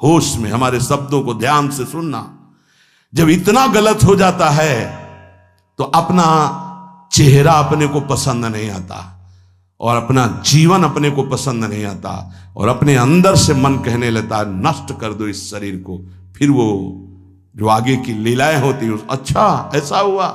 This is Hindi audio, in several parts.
होश में हमारे शब्दों को ध्यान से सुनना। जब इतना गलत हो जाता है तो अपना चेहरा अपने को पसंद नहीं आता और अपना जीवन अपने को पसंद नहीं आता और अपने अंदर से मन कहने लगता है नष्ट कर दो इस शरीर को। फिर वो जो आगे की लीलाएं होती है, अच्छा ऐसा हुआ,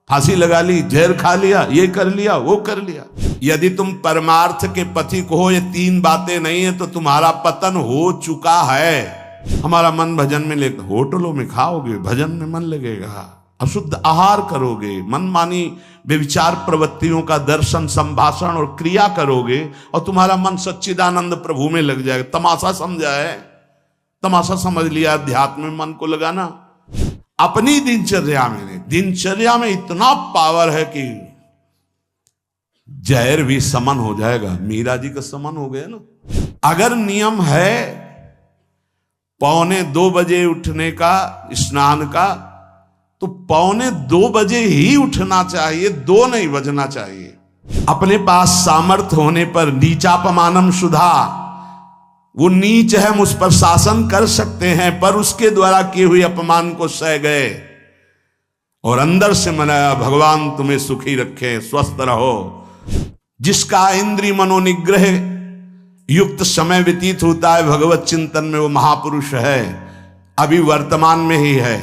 फांसी लगा ली, जहर खा लिया, ये कर लिया, वो कर लिया। यदि तुम परमार्थ के पथिक हो, ये तीन बातें नहीं है तो तुम्हारा पतन हो चुका है। हमारा मन भजन में ले, होटलों में खाओगे, भजन में मन लगेगा, अशुद्ध आहार करोगे, मनमानी व्यभिचार प्रवृत्तियों का दर्शन, संभाषण और क्रिया करोगे और तुम्हारा मन सच्चिदानंद प्रभु में लग जाएगा। तमाशा समझा है, तमाशा समझ लिया अध्यात्म में मन को लगाना। अपनी दिनचर्या में इतना पावर है कि जहर भी समन हो जाएगा। मीरा जी का समन हो गया ना। अगर नियम है 1:45 बजे उठने का, स्नान का, तो 1:45 बजे ही उठना चाहिए, 2 नहीं बजना चाहिए। अपने पास सामर्थ्य होने पर नीचापमानम सुधा, वो नीच है, हम उस पर शासन कर सकते हैं, पर उसके द्वारा किए हुए अपमान को सह गए और अंदर से मनाया भगवान तुम्हें सुखी रखे, स्वस्थ रहो। जिसका इंद्रिय मनोनिग्रह युक्त समय व्यतीत होता है भगवत चिंतन में, वो महापुरुष है। अभी वर्तमान में ही है,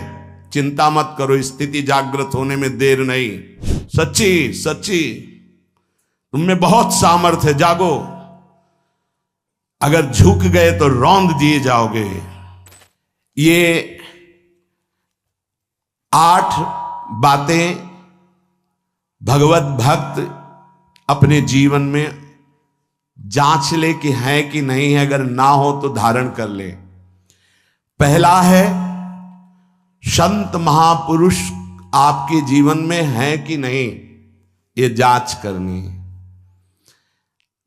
चिंता मत करो, स्थिति जागृत होने में देर नहीं। सच्ची तुममें बहुत सामर्थ्य है, जागो। अगर झुक गए तो रौंद दिए जाओगे। ये 8 बातें भगवत भक्त अपने जीवन में जांच ले कि है कि नहीं है, अगर ना हो तो धारण कर ले। पहला है, संत महापुरुष आपके जीवन में है कि नहीं, ये जांच करनी है।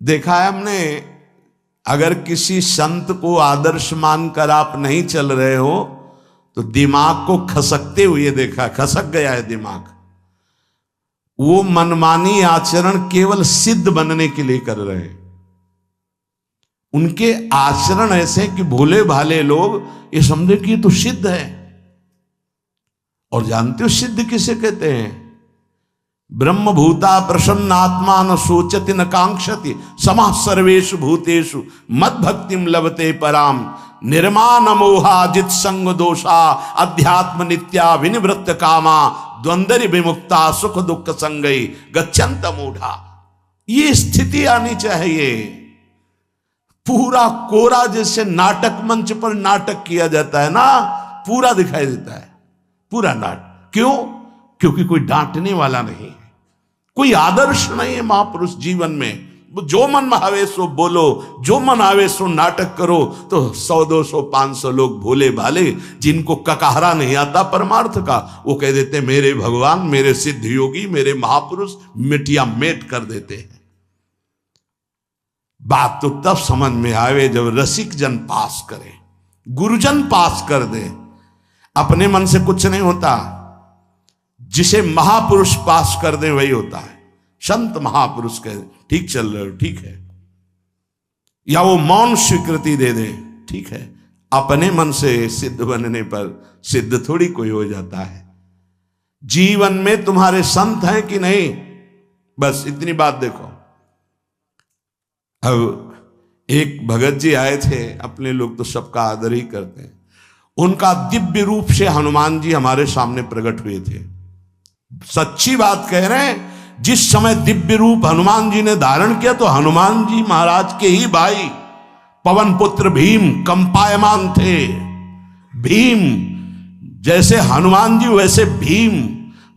देखा है हमने, अगर किसी संत को आदर्श मानकर आप नहीं चल रहे हो तो दिमाग को खसकते हुए देखा, खसक गया है दिमाग। वो मनमानी आचरण केवल सिद्ध बनने के लिए कर रहे हैं। उनके आचरण ऐसे कि भोले भाले लोग ये समझे कि ये तो सिद्ध है। और जानते हो सिद्ध किसे कहते हैं? ब्रह्म भूता प्रसन्नात्मा न सोचति न कांक्षति समः सर्वेषु भूतेषु मद भक्तिम लभते पराम निर्माण मोहा जित संग दोषा अध्यात्म नित्या विनिवृत्त कामा द्वंद्व विमुक्ता सुख दुख संगई गच्छन्त मूढ़ा। ये स्थिति आनी चाहिए। पूरा कोरा, जैसे नाटक मंच पर नाटक किया जाता है ना, पूरा दिखाई देता है, पूरा नाटक। क्यों? क्योंकि कोई डांटने वाला नहीं है, कोई आदर्श नहीं है महापुरुष जीवन में। जो मन में आवे सो बोलो, जो मन आवे सो नाटक करो, तो 100 200 500 लोग भोले भाले जिनको ककाहरा नहीं आता परमार्थ का, वो कह देते मेरे भगवान, मेरे सिद्ध योगी, मेरे महापुरुष मिटिया मेट कर देते हैं। बात तो तब समझ में आवे जब रसिक जन पास करे, गुरुजन पास कर दे। अपने मन से कुछ नहीं होता, जिसे महापुरुष पास कर दे वही होता है। संत महापुरुष कहे ठीक चल रहे हो, ठीक है, या वो मौन स्वीकृति दे दे, ठीक है। अपने मन से सिद्ध बनने पर सिद्ध थोड़ी कोई हो जाता है। जीवन में तुम्हारे संत हैं कि नहीं, बस इतनी बात देखो। अब एक भगत जी आए थे, अपने लोग तो सबका आदर ही करते हैं। उनका दिव्य रूप से हनुमान जी हमारे सामने प्रकट हुए थे। सच्ची बात कह रहे हैं, जिस समय दिव्य रूप हनुमान जी ने धारण किया तो हनुमान जी महाराज के ही भाई पवन पुत्र भीम कंपायमान थे। भीम जैसे हनुमान जी वैसे भीम,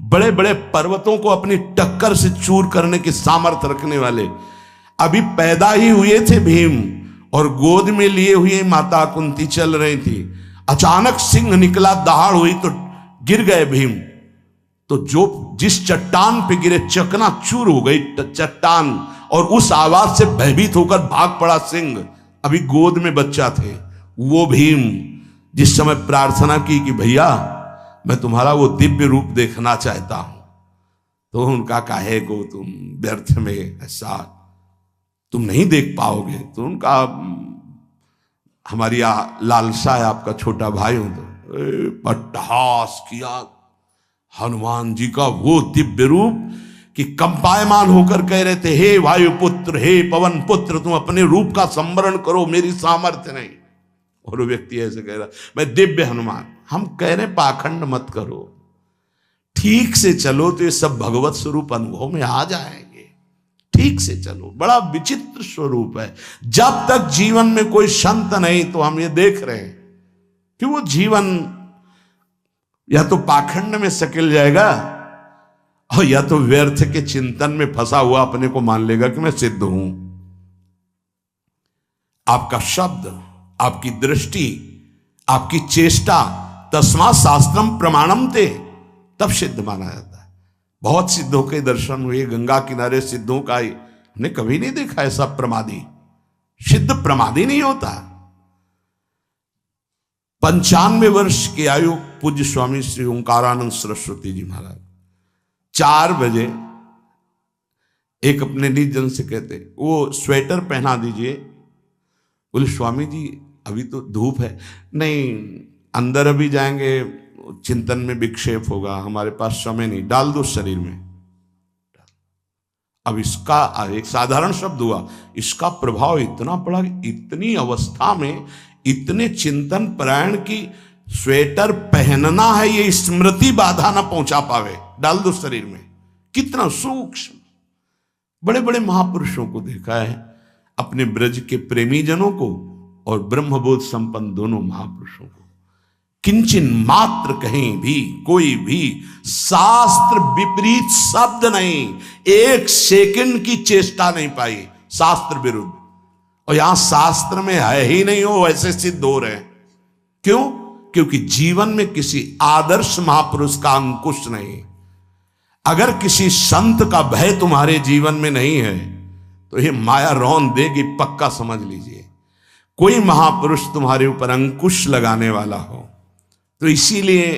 बड़े बड़े पर्वतों को अपनी टक्कर से चूर करने की सामर्थ्य रखने वाले। अभी पैदा ही हुए थे भीम और गोद में लिए हुए माता कुंती चल रही थी। अचानक सिंह निकला, दहाड़ हुई तो गिर गए भीम। तो जो जिस चट्टान पे गिरे चकना चूर हो गई चट्टान, और उस आवाज से भयभीत होकर भाग पड़ा सिंह। अभी गोद में बच्चा थे। वो भीम जिस समय प्रार्थना की कि भैया मैं तुम्हारा वो दिव्य रूप देखना चाहता हूं, तो उनका काहे को तुम व्यर्थ में ऐसा तुम नहीं देख पाओगे। तो उनका हमारी लालसा है आपका छोटा भाई हूं तो अट्टहास किया हनुमान जी का वो दिव्य रूप कि कंपायमान होकर कह रहे थे, हे वायुपुत्र, हे पवन पुत्र, तुम अपने रूप का संवरण करो, मेरी सामर्थ्य नहीं। और वो व्यक्ति ऐसे कह रहा, मैं दिव्य हनुमान। हम कह रहे पाखंड मत करो, ठीक से चलो तो ये सब भगवत स्वरूप अनुभव में आ जाएंगे। ठीक से चलो, बड़ा विचित्र स्वरूप है। जब तक जीवन में कोई संत नहीं तो हम ये देख रहे हैं कि वो जीवन या तो पाखंड में सकिल जाएगा और या तो व्यर्थ के चिंतन में फंसा हुआ अपने को मान लेगा कि मैं सिद्ध हूं। आपका शब्द, आपकी दृष्टि, आपकी चेष्टा, तस्मात् शास्त्रम प्रमाणम ते, तब सिद्ध माना जाता है। बहुत सिद्धों के दर्शन हुए, गंगा किनारे सिद्धों का हमने कभी नहीं देखा ऐसा प्रमादी। सिद्ध प्रमादी नहीं होता। 95 वर्ष की आयु पूज्य स्वामी श्री ओंकारानंद सरस्वती जी महाराज 4 बजे एक अपने निजन से कहते, वो स्वेटर पहना दीजिए। बोले स्वामी जी अभी तो धूप है। नहीं, अंदर अभी जाएंगे, चिंतन में विक्षेप होगा, हमारे पास समय नहीं, डाल दो शरीर में। अब इसका एक साधारण शब्द हुआ, इसका प्रभाव इतना पड़ा कि इतनी अवस्था में इतने चिंतन परायण की स्वेटर पहनना है ये स्मृति बाधा ना पहुंचा पावे, डाल दो शरीर में। कितना सूक्ष्म। बड़े बड़े महापुरुषों को देखा है, अपने ब्रज के प्रेमी जनों को और ब्रह्मबोध संपन्न दोनों महापुरुषों को, किंचन मात्र कहीं भी कोई भी शास्त्र विपरीत शब्द नहीं, 1 सेकंड की चेष्टा नहीं पाई शास्त्र विरुद्ध। और यहां शास्त्र में है ही नहीं, हो वैसे सिद्ध हो रहे हैं। क्यों? क्योंकि जीवन में किसी आदर्श महापुरुष का अंकुश नहीं। अगर किसी संत का भय तुम्हारे जीवन में नहीं है तो ये माया रौन देगी, पक्का समझ लीजिए। कोई महापुरुष तुम्हारे ऊपर अंकुश लगाने वाला हो तो इसीलिए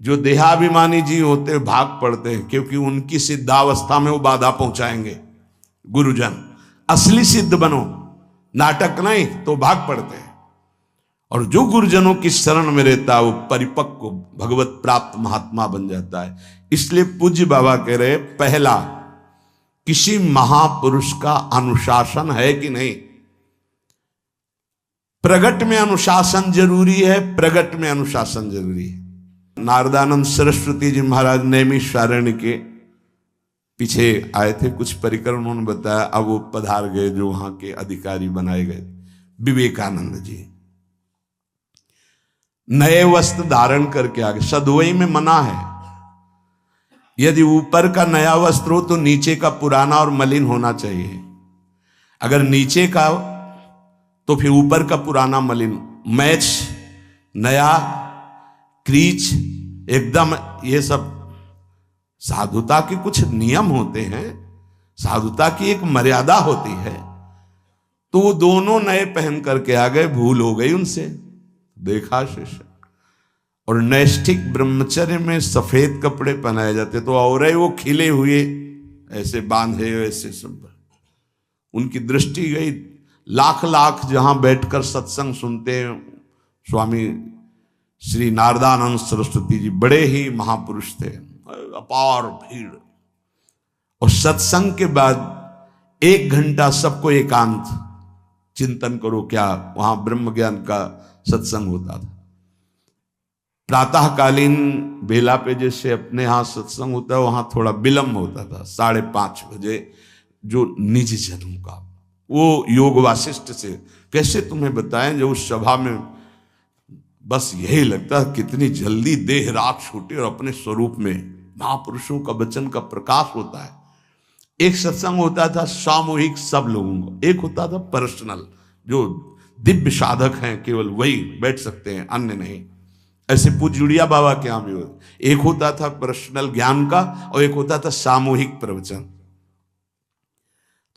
जो देहाभिमानी जी होते हैं भाग पड़ते हैं, क्योंकि उनकी सिद्धावस्था में वो बाधा पहुंचाएंगे गुरुजन। असली सिद्ध बनो, नाटक नहीं, तो भाग पड़ते हैं। और जो गुरुजनों की शरण में रहता है वो परिपक्व भगवत प्राप्त महात्मा बन जाता है। इसलिए पूज्य बाबा कह रहे, पहला, किसी महापुरुष का अनुशासन है कि नहीं। प्रगट में अनुशासन जरूरी है, प्रगट में अनुशासन जरूरी है। नारदानंद सरस्वती जी महाराज नैमिषारण्य के पीछे आए थे, कुछ परिकर उन्होंने बताया, अब वो पधार गए जो वहां के अधिकारी बनाए गए विवेकानंद जी। नए वस्त्र धारण करके आ गए। सदवई में मना है, यदि ऊपर का नया वस्त्र हो तो नीचे का पुराना और मलिन होना चाहिए। अगर नीचे का तो फिर ऊपर का पुराना मलिन, मैच नया, क्रीच एकदम, ये सब साधुता के कुछ नियम होते हैं, साधुता की एक मर्यादा होती है। तो वो दोनों नए पहन करके आ गए, भूल हो गई उनसे, देखा शिष्य। और नैष्ठिक ब्रह्मचर्य में सफेद कपड़े पहनाए जाते, तो और वो खिले हुए ऐसे बांधे, ऐसे सब उनकी दृष्टि गई। लाख लाख जहां बैठकर सत्संग सुनते हैं स्वामी श्री नारदानंद सरस्वती जी, बड़े ही महापुरुष थे, अपार भीड़। और सत्संग के बाद 1 घंटा सबको एकांत चिंतन करो। क्या वहां ब्रह्म ज्ञान का सत्संग होता था। प्रातःकालीन बेला पे जैसे अपने यहां सत्संग होता है, वहां थोड़ा विलंब होता था, 5:30 बजे। जो निज जनों का वो योग वासिष्ठ से कैसे तुम्हें बताएं, जो उस सभा में बस यही लगता है कितनी जल्दी देह राख छूटे और अपने स्वरूप में महापुरुषों का वचन का प्रकाश होता है। एक सत्संग होता था सामूहिक सब लोगों को, एक होता था पर्सनल, जो दिव्य साधक हैं केवल वही बैठ सकते हैं, अन्य नहीं। ऐसे पूज्य बाबा के यहाँ भी एक होता था पर्सनल ज्ञान का और एक होता था सामूहिक प्रवचन।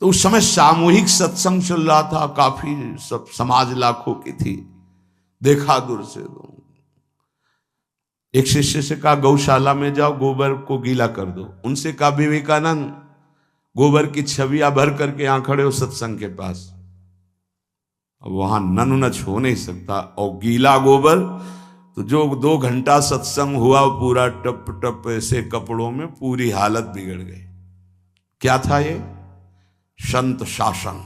तो उस समय सामूहिक सत्संग चल रहा था, काफी सब समाज लाखों की थी। देखा दूर से, एक शिष्य से कहा गौशाला में जाओ, गोबर को गीला कर दो। उनसे कहा विवेकानंद गोबर की छवियां भर करके यहां खड़े हो सत्संग के पास। अब वहां नन नच हो नहीं सकता। और गीला गोबर तो जो 2 घंटा सत्संग हुआ पूरा टप टप ऐसे कपड़ों में पूरी हालत बिगड़ गई। क्या था ये? संत शासन।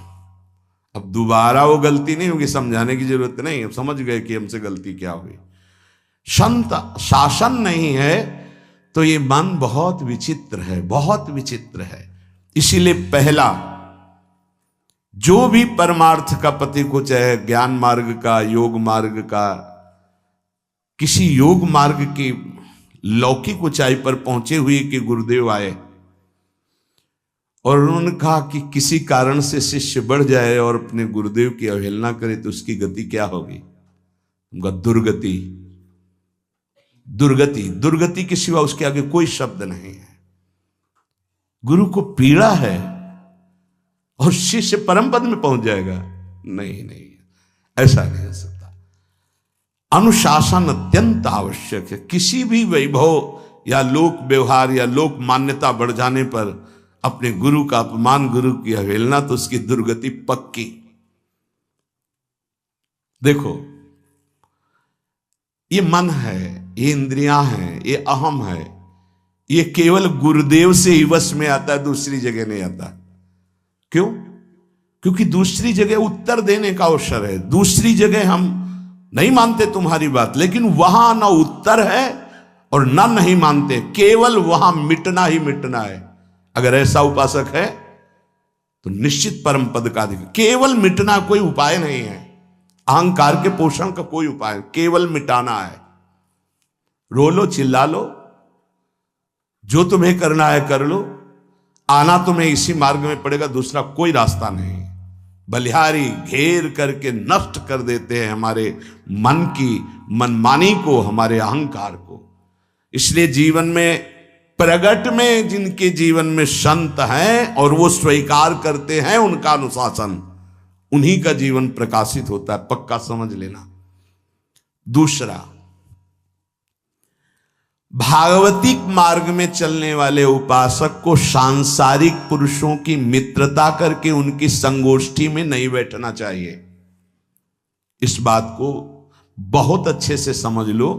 अब दोबारा वो गलती नहीं होगी, समझाने की जरूरत नहीं, अब समझ गए कि हमसे गलती क्या हुई। संत शासन नहीं है तो ये मन बहुत विचित्र है, बहुत विचित्र है। इसीलिए पहला जो भी परमार्थ का पति को, चाहे ज्ञान मार्ग का, योग मार्ग का, किसी योग मार्ग की लौकिक ऊंचाई पर पहुंचे हुए कि गुरुदेव आए और उन्होंने कहा कि किसी कारण से शिष्य बढ़ जाए और अपने गुरुदेव की अवहेलना करे तो उसकी गति क्या होगी? उनका दुर्गति। दुर्गति, दुर्गति के सिवा उसके आगे कोई शब्द नहीं है। गुरु को पीड़ा है और शिष्य परम पद में पहुंच जाएगा? नहीं नहीं, ऐसा नहीं हो सकता। अनुशासन अत्यंत आवश्यक है। किसी भी वैभव या लोक व्यवहार या लोक मान्यता बढ़ जाने पर अपने गुरु का अपमान, गुरु की अवहेलना, तो उसकी दुर्गति पक्की। देखो, ये मन है, ये इंद्रियां हैं, ये अहम है, ये केवल गुरुदेव से ही वश में आता है, दूसरी जगह नहीं आता। क्यों? क्योंकि दूसरी जगह उत्तर देने का अवसर है। दूसरी जगह हम नहीं मानते तुम्हारी बात, लेकिन वहां ना उत्तर है और ना नहीं मानते, केवल वहां मिटना ही मिटना है। अगर ऐसा उपासक है तो निश्चित परम पद का अधिकार। केवल मिटना कोई उपाय नहीं है, अहंकार के पोषण का कोई उपाय, केवल मिटाना है। रो लो, चिल्ला लो, जो तुम्हें करना है कर लो, आना तुम्हें इसी मार्ग में पड़ेगा, दूसरा कोई रास्ता नहीं। बलिहारी घेर करके नष्ट कर देते हैं हमारे मन की मनमानी को, हमारे अहंकार को। इसलिए जीवन में प्रगट में जिनके जीवन में संत हैं और वो स्वीकार करते हैं उनका अनुशासन, उन्हीं का जीवन प्रकाशित होता है, पक्का समझ लेना। दूसरा, भागवतिक मार्ग में चलने वाले उपासक को सांसारिक पुरुषों की मित्रता करके उनकी संगोष्ठी में नहीं बैठना चाहिए। इस बात को बहुत अच्छे से समझ लो।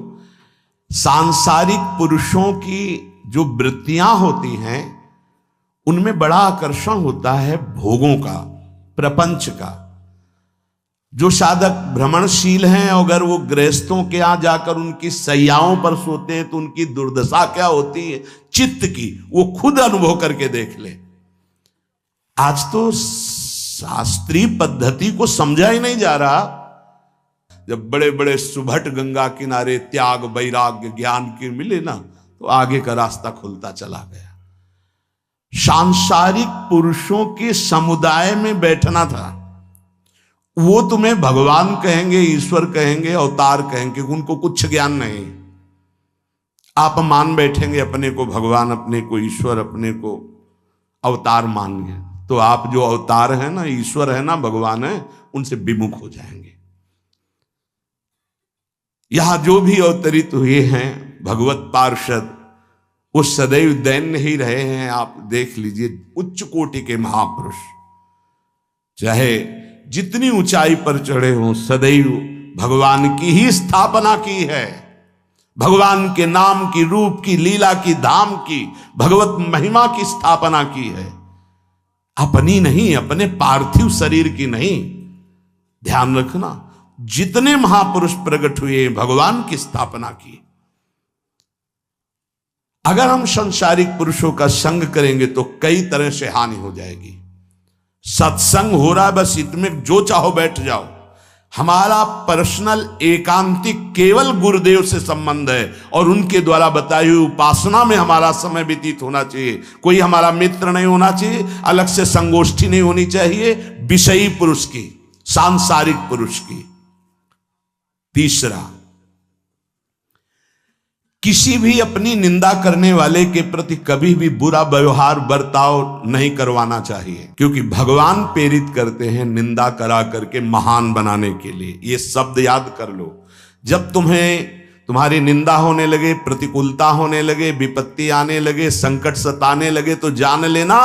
सांसारिक पुरुषों की जो वृत्तियां होती हैं उनमें बड़ा आकर्षण होता है भोगों का, प्रपंच का। जो साधक भ्रमणशील हैं, अगर वो गृहस्थों के यहां जाकर उनकी सैयाओं पर सोते हैं तो उनकी दुर्दशा क्या होती है चित्त की, वो खुद अनुभव करके देख ले। आज तो शास्त्रीय पद्धति को समझा ही नहीं जा रहा। जब बड़े बड़े सुभट गंगा किनारे त्याग, वैराग्य, ज्ञान के मिले ना, तो आगे का रास्ता खुलता चला गया। सांसारिक पुरुषों के समुदाय में बैठना था। वो तुम्हें भगवान कहेंगे, ईश्वर कहेंगे, अवतार कहेंगे, उनको कुछ ज्ञान नहीं। आप मान बैठेंगे अपने को भगवान, अपने को ईश्वर, अपने को अवतार मानिए, तो आप जो अवतार है ना, ईश्वर है ना, भगवान है, उनसे विमुख हो जाएंगे। यहां जो भी अवतरित हुए हैं भगवत पार्षद, वो सदैव दैन्य ही रहे हैं। आप देख लीजिए, उच्च कोटि के महापुरुष चाहे जितनी ऊंचाई पर चढ़े हों, सदैव भगवान की ही स्थापना की है। भगवान के नाम की, रूप की, लीला की, धाम की, भगवत महिमा की स्थापना की है, अपनी नहीं, अपने पार्थिव शरीर की नहीं। ध्यान रखना, जितने महापुरुष प्रकट हुए भगवान की स्थापना की। अगर हम संसारिक पुरुषों का संग करेंगे तो कई तरह से हानि हो जाएगी। सत्संग हो रहा है, बस इतने जो चाहो बैठ जाओ। हमारा पर्सनल एकांतिक केवल गुरुदेव से संबंध है और उनके द्वारा बताई हुई उपासना में हमारा समय व्यतीत होना चाहिए। कोई हमारा मित्र नहीं होना चाहिए, अलग से संगोष्ठी नहीं होनी चाहिए विषयी पुरुष की, सांसारिक पुरुष की। तीसरा, किसी भी अपनी निंदा करने वाले के प्रति कभी भी बुरा व्यवहार बर्ताव नहीं करवाना चाहिए, क्योंकि भगवान प्रेरित करते हैं निंदा करा करके महान बनाने के लिए। ये शब्द याद कर लो। जब तुम्हारी निंदा होने लगे, प्रतिकूलता होने लगे, विपत्ति आने लगे, संकट सताने लगे, तो जान लेना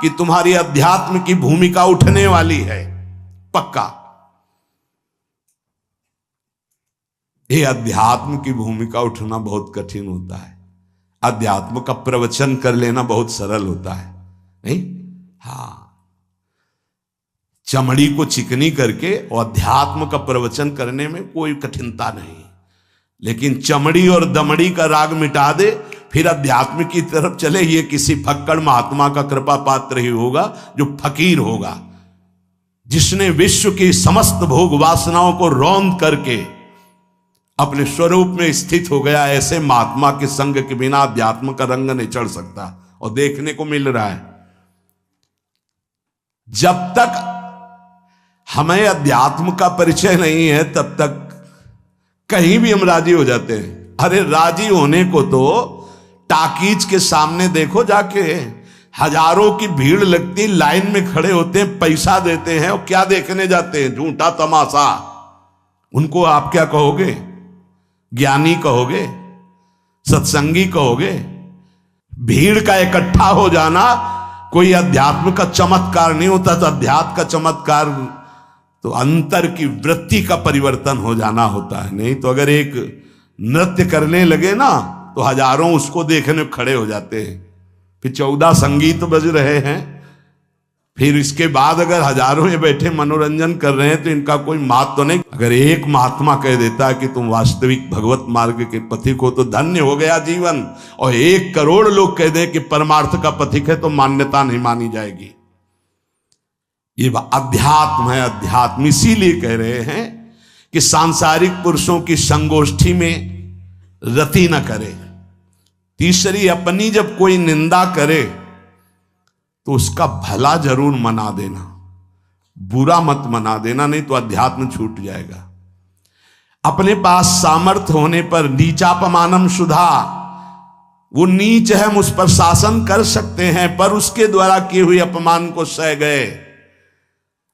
कि तुम्हारी अध्यात्म की भूमिका उठने वाली है, पक्का। ये अध्यात्म की भूमिका उठना बहुत कठिन होता है। अध्यात्म का प्रवचन कर लेना बहुत सरल होता है, नहीं? हाँ, चमड़ी को चिकनी करके और अध्यात्म का प्रवचन करने में कोई कठिनता नहीं, लेकिन चमड़ी और दमड़ी का राग मिटा दे फिर अध्यात्म की तरफ चले, ये किसी फक्कड़ महात्मा का कृपा पात्र ही होगा जो फकीर होगा, जिसने विश्व की समस्त भोग वासनाओं को रौंद करके अपने स्वरूप में स्थित हो गया। ऐसे महात्मा के संग के बिना अध्यात्म का रंग नहीं चढ़ सकता, और देखने को मिल रहा है। जब तक हमें अध्यात्म का परिचय नहीं है तब तक कहीं भी हम राजी हो जाते हैं। अरे राजी होने को तो टाकीज के सामने देखो जाके, हजारों की भीड़ लगती, लाइन में खड़े होते हैं, पैसा देते हैं, और क्या देखने जाते हैं? झूठा तमाशा। उनको आप क्या कहोगे? ज्ञानी कहोगे? सत्संगी कहोगे? भीड़ का इकट्ठा हो जाना कोई अध्यात्म का चमत्कार नहीं होता। तो अध्यात्म का चमत्कार तो अंतर की वृत्ति का परिवर्तन हो जाना होता है। नहीं तो अगर एक नृत्य करने लगे ना तो हजारों उसको देखने खड़े हो जाते हैं, फिर 14 संगीत बज रहे हैं, फिर इसके बाद अगर हजारों ये बैठे मनोरंजन कर रहे हैं तो इनका कोई महत्व तो नहीं। अगर एक महात्मा कह देता है कि तुम वास्तविक भगवत मार्ग के पथिक हो तो धन्य हो गया जीवन, और 1 करोड़ लोग कह दें कि परमार्थ का पथिक है तो मान्यता नहीं मानी जाएगी। ये अध्यात्म है। अध्यात्म इसीलिए कह रहे हैं कि सांसारिक पुरुषों की संगोष्ठी में रति न करे। तीसरी, अपनी जब कोई निंदा करे तो उसका भला जरूर मना देना, बुरा मत मना देना, नहीं तो अध्यात्म छूट जाएगा। अपने पास सामर्थ्य होने पर नीचापमानम सुधा, वो नीच है, हम उस पर शासन कर सकते हैं, पर उसके द्वारा किए हुए अपमान को सह गए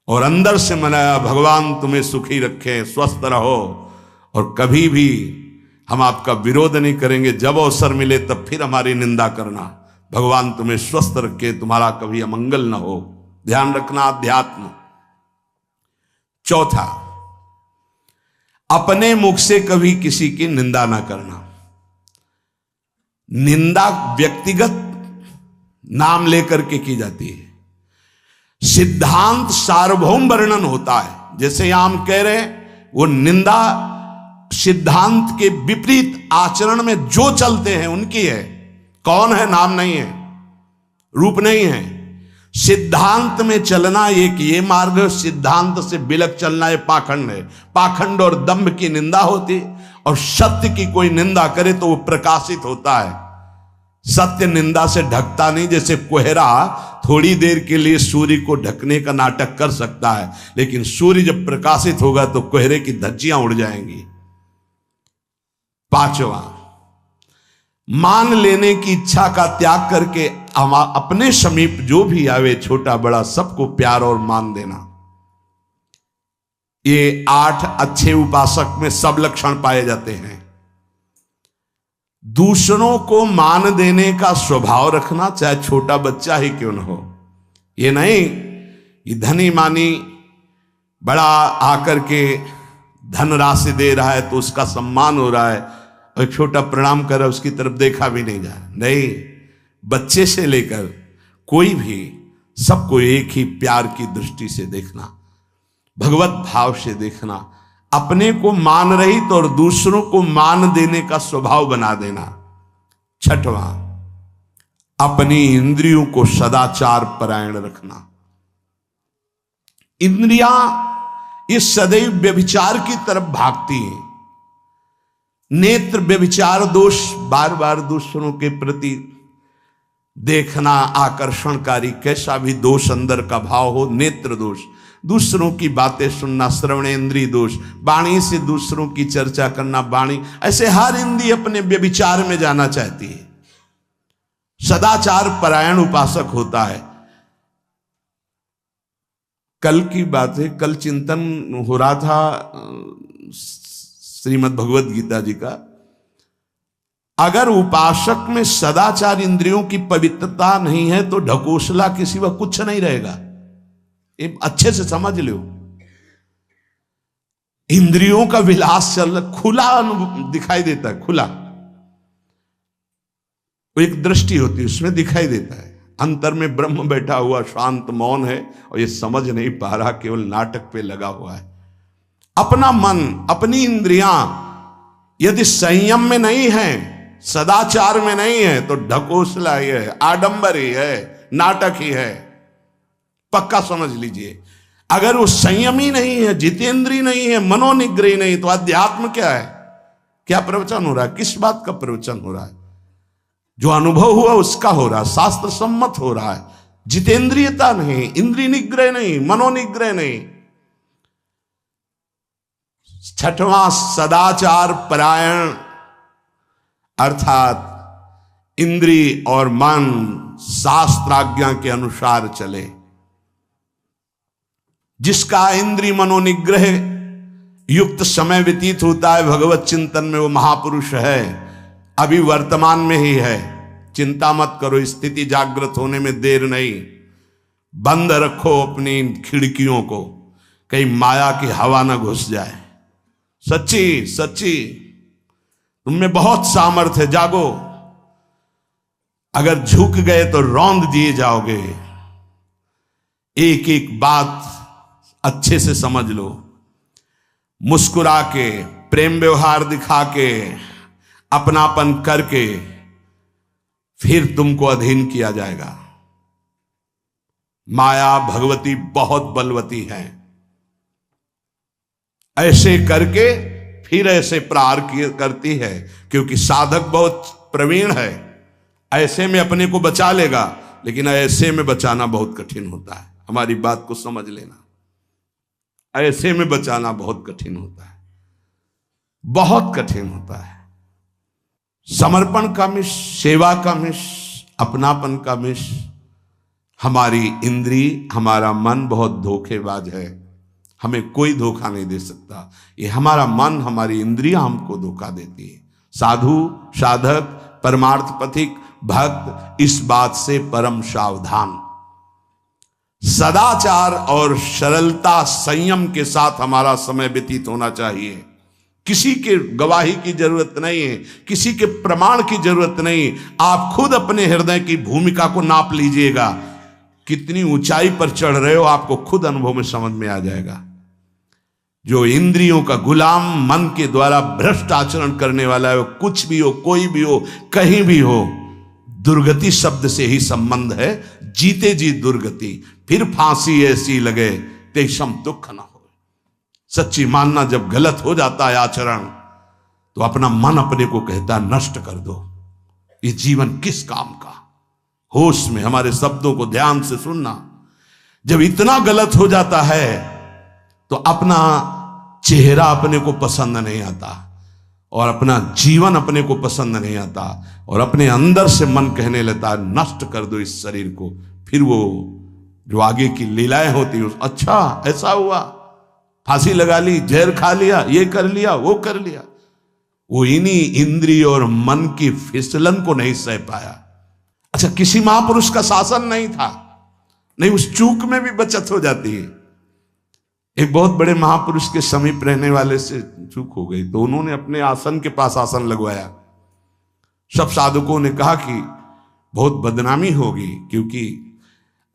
और अंदर से मनाया, भगवान तुम्हें सुखी रखे, स्वस्थ रहो, और कभी भी हम आपका विरोध नहीं करेंगे। जब अवसर मिले तब फिर हमारी निंदा करना, भगवान तुम्हें स्वस्थ रखे, तुम्हारा कभी अमंगल न हो। ध्यान रखना अध्यात्म। चौथा, अपने मुख से कभी किसी की निंदा ना करना। निंदा व्यक्तिगत नाम लेकर के की जाती है, सिद्धांत सार्वभौम वर्णन होता है। जैसे यहां हम कह रहे हैं, वो निंदा सिद्धांत के विपरीत आचरण में जो चलते हैं उनकी है। कौन है? नाम नहीं है, रूप नहीं है। सिद्धांत में चलना एक ये मार्ग, सिद्धांत से बिलक चलना ये पाखंड है। पाखंड और दंभ की निंदा होती, और सत्य की कोई निंदा करे तो वो प्रकाशित होता है। सत्य निंदा से ढकता नहीं। जैसे कोहरा थोड़ी देर के लिए सूर्य को ढकने का नाटक कर सकता है, लेकिन सूर्य जब प्रकाशित होगा तो कोहरे की धज्जियां उड़ जाएंगी। पांचवा, मान लेने की इच्छा का त्याग करके अपने समीप जो भी आवे, छोटा बड़ा सबको प्यार और मान देना। ये 8 अच्छे उपासक में सब लक्षण पाए जाते हैं। दूसरों को मान देने का स्वभाव रखना, चाहे छोटा बच्चा ही क्यों न हो। ये नहीं कि धनी मानी बड़ा आकर के धन राशि दे रहा है तो उसका सम्मान हो रहा है, और छोटा प्रणाम कर रहा है उसकी तरफ देखा भी नहीं जा रहा। नहीं, बच्चे से लेकर कोई भी सबको एक ही प्यार की दृष्टि से देखना, भगवत भाव से देखना, अपने को मान रहित और दूसरों को मान देने का स्वभाव बना देना। छठवां, अपनी इंद्रियों को सदाचार परायण रखना। इंद्रियां ये सदैव व्यभिचार की तरफ भागती हैं। नेत्र व्यभिचार दोष, बार बार दूसरों के प्रति देखना आकर्षणकारी, कैसा भी दोष अंदर का भाव हो, नेत्र दोष। दूसरों की बातें सुनना, श्रवणेंद्रिय दोष। वाणी से दूसरों की चर्चा करना, वाणी, ऐसे हर इंद्रिय अपने व्यभिचार में जाना चाहती है। सदाचार परायण उपासक होता है। कल की बात है, कल चिंतन हो रहा था श्रीमद् भगवत गीता जी का। अगर उपासक में सदाचार इंद्रियों की पवित्रता नहीं है तो ढकोसला के सिवा कुछ नहीं रहेगा। ये अच्छे से समझ लो। इंद्रियों का विलास चल रहा, खुला दिखाई देता है, खुला एक दृष्टि होती है उसमें दिखाई देता है। अंतर में ब्रह्म बैठा हुआ शांत मौन है और ये समझ नहीं पा रहा, केवल नाटक पे लगा हुआ है। अपना मन, अपनी इंद्रियां यदि संयम में नहीं है, सदाचार में नहीं है, तो ढकोसला ही है, आडंबर ही है, नाटक ही है, पक्का समझ लीजिए। अगर वो संयमी नहीं है, जितेंद्रीय नहीं है, मनोनिग्रही नहीं, तो अध्यात्म क्या है? क्या प्रवचन हो रहा है? किस बात का प्रवचन हो रहा है? जो अनुभव हुआ उसका हो रहा है, शास्त्र सम्मत हो रहा है। जितेंद्रियता नहीं, इंद्रिय निग्रह नहीं, मनोनिग्रह नहीं। छठवां सदाचार परायण, अर्थात इंद्रिय और मन शास्त्राज्ञा के अनुसार चले। जिसका इंद्रिय मनोनिग्रह युक्त समय व्यतीत होता है भगवत चिंतन में, वो महापुरुष है। अभी वर्तमान में ही है, चिंता मत करो, स्थिति जागृत होने में देर नहीं। बंद रखो अपनी खिड़कियों को, कहीं माया की हवा ना घुस जाए। सच्ची सच्ची तुममें बहुत सामर्थ्य है, जागो। अगर झुक गए तो रौंद दिए जाओगे। एक एक बात अच्छे से समझ लो। मुस्कुरा के, प्रेम व्यवहार दिखा के, अपनापन करके फिर तुमको अधीन किया जाएगा। माया भगवती बहुत बलवती है, ऐसे करके फिर ऐसे प्रहार करती है, क्योंकि साधक बहुत प्रवीण है। ऐसे में अपने को बचा लेगा, लेकिन ऐसे में बचाना बहुत कठिन होता है। हमारी बात को समझ लेना, ऐसे में बचाना बहुत कठिन होता है, बहुत कठिन होता है। समर्पण का मिश, सेवा का मिश, अपनापन का मिश। हमारी इंद्री, हमारा मन बहुत धोखेबाज है, हमें कोई धोखा नहीं दे सकता। ये हमारा मन, हमारी इंद्रियां हमको धोखा देती है। साधु, साधक, परमार्थ पथिक, भक्त इस बात से परम सावधान। सदाचार और सरलता, संयम के साथ हमारा समय व्यतीत होना चाहिए। किसी के गवाही की जरूरत नहीं है, किसी के प्रमाण की जरूरत नहीं। आप खुद अपने हृदय की भूमिका को नाप लीजिएगा, कितनी ऊंचाई पर चढ़ रहे हो आपको खुद अनुभव में समझ में आ जाएगा। जो इंद्रियों का गुलाम, मन के द्वारा भ्रष्ट आचरण करने वाला है, वो कुछ भी हो, कोई भी हो, कहीं भी हो, दुर्गति शब्द से ही संबंध है। जीते जी दुर्गति, फिर फांसी ऐसी लगे तेषम दुख न हो। सच्ची मानना, जब गलत हो जाता है आचरण, तो अपना मन अपने को कहता है नष्ट कर दो, ये जीवन किस काम का। होश में हमारे शब्दों को ध्यान से सुनना। जब इतना गलत हो जाता है तो अपना चेहरा अपने को पसंद नहीं आता, और अपना जीवन अपने को पसंद नहीं आता, और अपने अंदर से मन कहने लगता है नष्ट कर दो इस शरीर को। फिर वो जो आगे की लीलाएं होती, अच्छा ऐसा हुआ, फांसी लगा ली, जहर खा लिया, ये कर लिया, वो कर लिया। वो इन्हीं इंद्रिय और मन की फिसलन को नहीं सह पाया। अच्छा, किसी महापुरुष का शासन नहीं था, नहीं, उस चूक में भी बचत हो जाती है। एक बहुत बड़े महापुरुष के समीप रहने वाले से चूक हो गई, तो उन्होंने अपने आसन के पास आसन लगवाया। सब साधुकों ने कहा कि बहुत बदनामी होगी, क्योंकि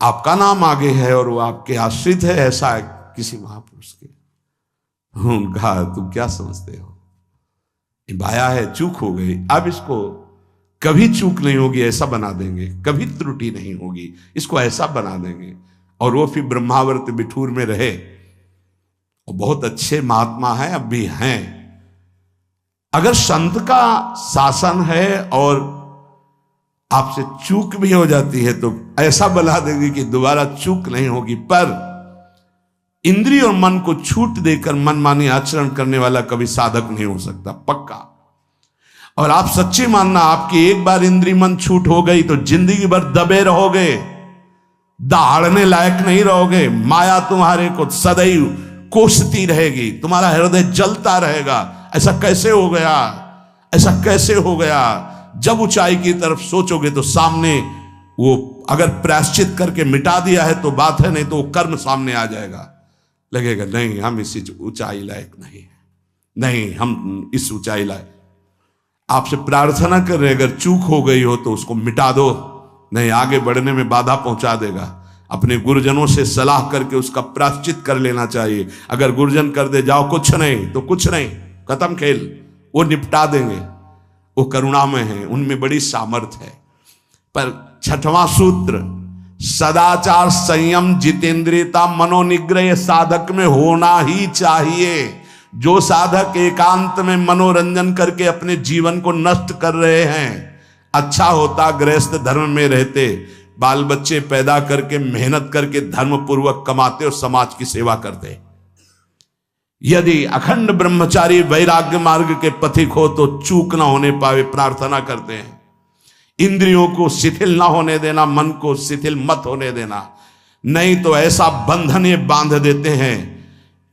आपका नाम आगे है और वो आपके आश्रित है, ऐसा है किसी महापुरुष के। उन्होंने कहा तुम क्या समझते हो, ये बाया है, चूक हो गई, अब इसको कभी चूक नहीं होगी ऐसा बना देंगे, कभी त्रुटि नहीं होगी, इसको ऐसा बना देंगे। और वो फिर ब्रह्मावर्त बिठूर में रहे, और बहुत अच्छे महात्मा हैं, अब भी हैं। अगर संत का शासन है और आपसे चूक भी हो जाती है तो ऐसा बना देंगे कि दोबारा चूक नहीं होगी। पर इंद्रिय और मन को छूट देकर मनमानी आचरण करने वाला कभी साधक नहीं हो सकता, पक्का। और आप सच्ची मानना, आपकी एक बार इंद्रिय मन छूट हो गई तो जिंदगी भर दबे रहोगे, दहाड़ने लायक नहीं रहोगे। माया तुम्हारे को सदैव कोसती रहेगी, तुम्हारा हृदय जलता रहेगा। ऐसा कैसे हो गया, ऐसा कैसे हो गया। जब ऊंचाई की तरफ सोचोगे तो सामने वो अगर प्रायश्चित करके मिटा दिया है तो बात है, नहीं तो वो कर्म सामने आ जाएगा। लगेगा नहीं हम इस ऊंचाई लायक नहीं है, नहीं हम इस ऊंचाई लायक। आपसे प्रार्थना कर रहे, अगर चूक हो गई हो तो उसको मिटा दो, नहीं आगे बढ़ने में बाधा पहुंचा देगा। अपने गुरुजनों से सलाह करके उसका प्रायश्चित कर लेना चाहिए। अगर गुरुजन कर दे जाओ कुछ नहीं तो कुछ नहीं, खत्म खेल, वो निपटा देंगे, वो करुणामय है, उनमें बड़ी सामर्थ्य है। पर छठवां सूत्र, सदाचार संयम जितेंद्रियता मनोनिग्रह साधक में होना ही चाहिए। जो साधक एकांत में मनोरंजन करके अपने जीवन को नष्ट कर रहे हैं, अच्छा होता गृहस्थ धर्म में रहते, बाल बच्चे पैदा करके मेहनत करके धर्म पूर्वक कमाते और समाज की सेवा करते। यदि अखंड ब्रह्मचारी वैराग्य मार्ग के पथिक हो तो चूक ना होने पावे प्रार्थना करते हैं। इंद्रियों को शिथिल ना होने देना, मन को शिथिल मत होने देना, नहीं तो ऐसा बंधन ये बांध देते हैं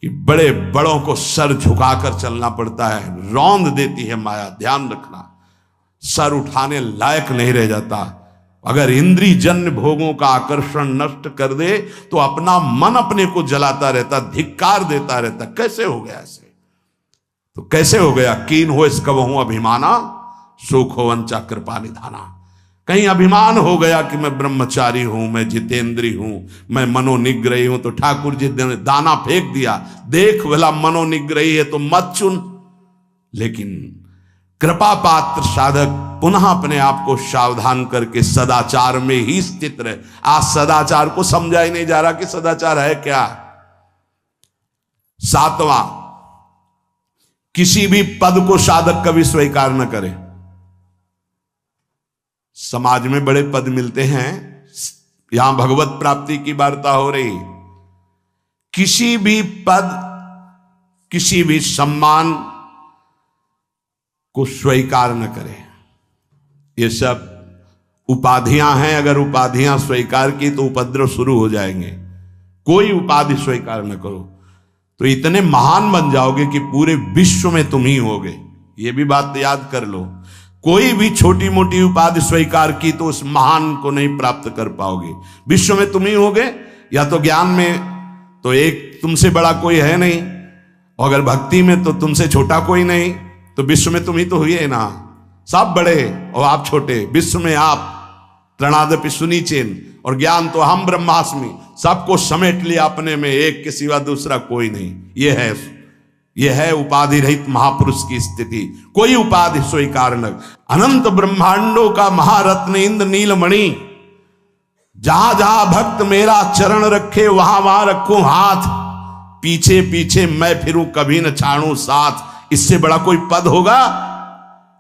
कि बड़े बड़ों को सर झुकाकर चलना पड़ता है, रौंद देती है माया। ध्यान रखना, सर उठाने लायक नहीं रह जाता। अगर इंद्रिय जन्य भोगों का आकर्षण नष्ट कर दे तो अपना मन अपने को जलाता रहता, धिक्कार देता रहता। कैसे हो गया ऐसे? तो कैसे हो गया? कीन हो इसका वहू अभिमाना, सुख हो वंचा कृपा निधाना। कहीं अभिमान हो गया कि मैं ब्रह्मचारी हूं, मैं जितेंद्री हूं, मैं मनोनिग्रही हूं, तो ठाकुर जी ने दाना फेंक दिया, देख भला मनोनिग्रही है तो मत चुन। लेकिन कृपा पात्र साधक पुनः अपने आप को सावधान करके सदाचार में ही स्थित रहे। आज सदाचार को समझा ही नहीं जा रहा कि सदाचार है क्या। सातवां, किसी भी पद को साधक कभी स्वीकार न करे। समाज में बड़े पद मिलते हैं, यहां भगवत प्राप्ति की वार्ता हो रही। किसी भी पद, किसी भी सम्मान को स्वीकार न करें। ये सब उपाधियां हैं, अगर उपाधियां स्वीकार की तो उपद्रव शुरू हो जाएंगे। कोई उपाधि स्वीकार न करो तो इतने महान बन जाओगे कि पूरे विश्व में तुम ही होगे। ये भी बात याद कर लो। कोई भी छोटी मोटी उपाधि स्वीकार की तो उस महान को नहीं प्राप्त कर पाओगे। विश्व में तुम ही होगे, या तो ज्ञान में तो एक तुमसे बड़ा कोई है नहीं, और अगर भक्ति में तो तुमसे छोटा कोई नहीं। तो विश्व में तुम ही तो हुए ना, सब बड़े और आप छोटे। विश्व में आप त्रणादपि सुनीचेन, और ज्ञान तो हम ब्रह्मास्मि, सबको समेट लिया अपने में, एक के सिवा दूसरा कोई नहीं। यह है उपाधि रहित महापुरुष की स्थिति। कोई उपाधि स्वीकार न। अनंत ब्रह्मांडों का महारत्न इंद्र नीलमणि, जहां जहां भक्त मेरा चरण रखे वहां वहां रखूं हाथ, पीछे पीछे मैं फिरूं कभी न छाड़ूं साथ। इससे बड़ा कोई पद होगा?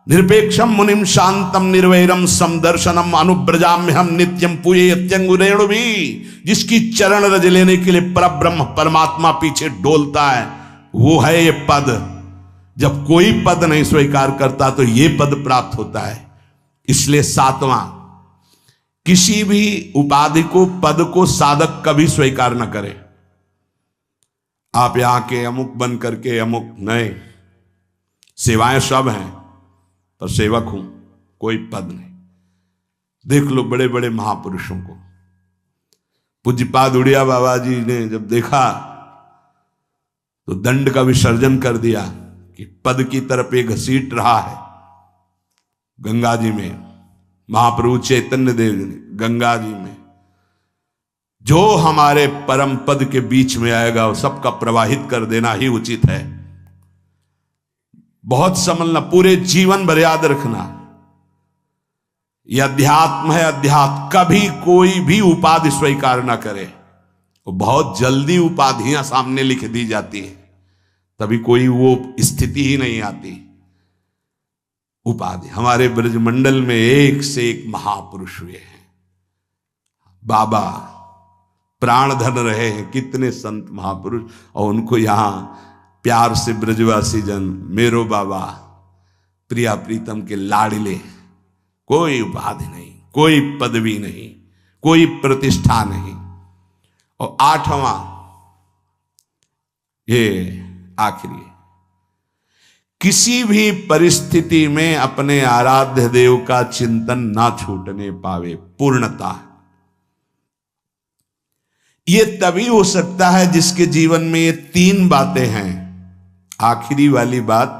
निरपेक्षम मुनिम शांतम निर्वैरम समदर्शनम अनुब्रजाम्य हम नित्यम पूये यत्यंगुरेणु भी। जिसकी चरण रज लेने के लिए परब्रह्म परमात्मा पीछे डोलता है, वो है ये पद। जब कोई पद नहीं स्वीकार करता तो ये पद प्राप्त होता है। इसलिए सातवां, किसी भी उपाधि को, पद को साधक कभी स्वीकार न करे। आप यहां के अमुक बन करके अमुक नहीं, सेवाएं सब हैं पर सेवक हूं, कोई पद नहीं। देख लो बड़े बड़े महापुरुषों को। पूज्यपाद उड़िया बाबा जी ने जब देखा तो दंड का विसर्जन कर दिया कि पद की तरफ एक घसीट रहा है। गंगा जी में महाप्रभु चैतन्य देव ने गंगा जी में जो हमारे परम पद के बीच में आएगा वो सबका प्रवाहित कर देना ही उचित है। बहुत समझना, पूरे जीवन भर याद रखना, यह अध्यात्म है। अध्यात्म कभी कोई भी उपाधि स्वीकार ना करे। तो बहुत जल्दी उपाधियां सामने लिख दी जाती हैं, तभी कोई वो स्थिति ही नहीं आती। उपाधि, हमारे ब्रजमंडल में एक से एक महापुरुष हुए हैं। बाबा प्राण धन रहे हैं, कितने संत महापुरुष, और उनको यहां प्यार से ब्रजवासी जन मेरो बाबा प्रिया प्रीतम के लाडले। कोई उपाधि नहीं, कोई पदवी नहीं, कोई प्रतिष्ठा नहीं। और आठवां, ये आखिरी, किसी भी परिस्थिति में अपने आराध्य देव का चिंतन ना छूटने पावे। पूर्णता, ये तभी हो सकता है जिसके जीवन में ये तीन बातें हैं। आखिरी वाली बात,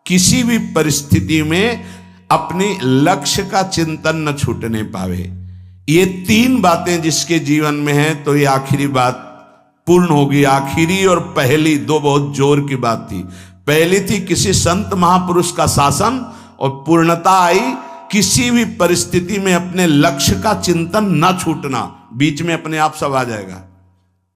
किसी भी परिस्थिति में अपने लक्ष्य का चिंतन न छूटने पावे। ये तीन बातें जिसके जीवन में हैं तो ये आखिरी बात पूर्ण होगी। आखिरी और पहली दो बहुत जोर की बात थी। पहली थी किसी संत महापुरुष का शासन, और पूर्णता आई किसी भी परिस्थिति में अपने लक्ष्य का चिंतन न छूटना। बीच में अपने आप सब आ जाएगा।